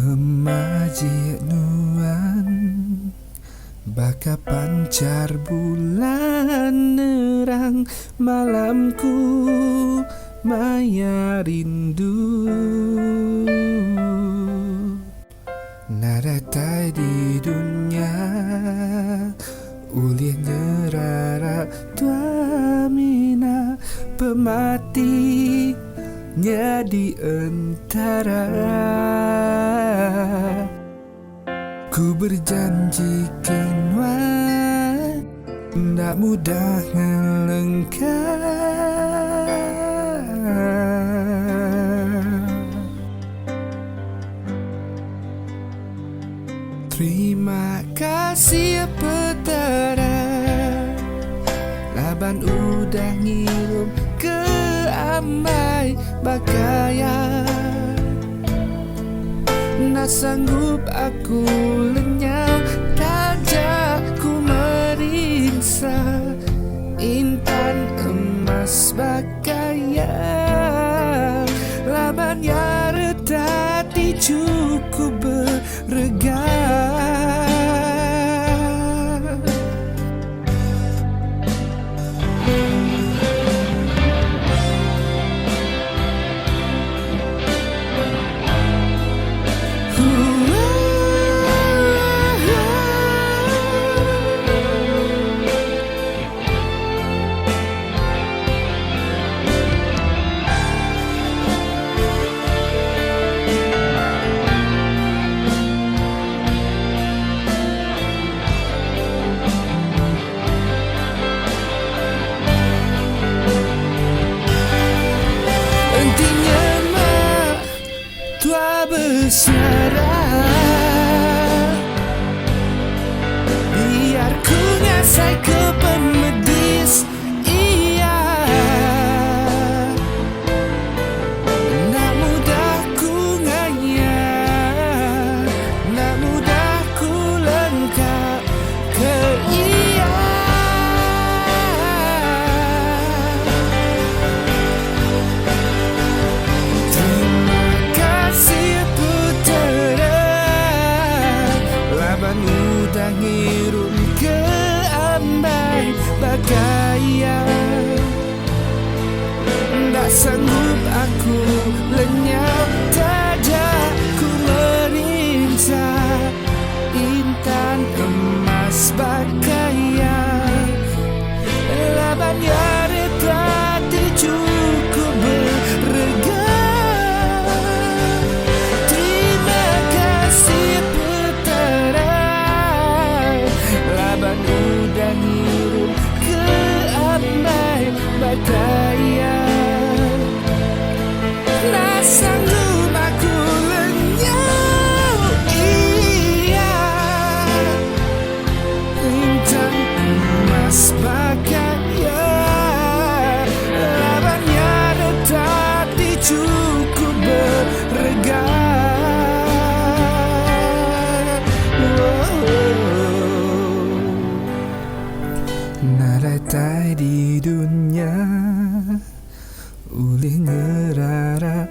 Memaji nuan baka pancar bulan nerang malamku maya rindu. Nada tai di dunia ulih nyerara tuamina pemati di antara. Ku berjanji kenwa ndak mudah ngelengkap. Terima kasih petara laban udah ngirum ke amai bakaya. Nak sanggup aku lenyap tajak ku meriksa intan emas bakaya. Laban ya retati cukup berega. Tua bersuara biar ku ngasai ke pemedis. Iya, nak mudah ku ngayal, nak mudah ku lengkap ke iya. Udah ngirum ke ambai bakaya. Ndak sanggup aku lenyap tajak ku merinsa intan emas bakaya. Laban ya retati cukup berega. Terima kasih laban udah ngirum ke ambai bakaya. Nak sanggup aku lenyap iya intan emas bakaya. Laban ya retati cukup berega. Nada tai di dunia ulih ngerara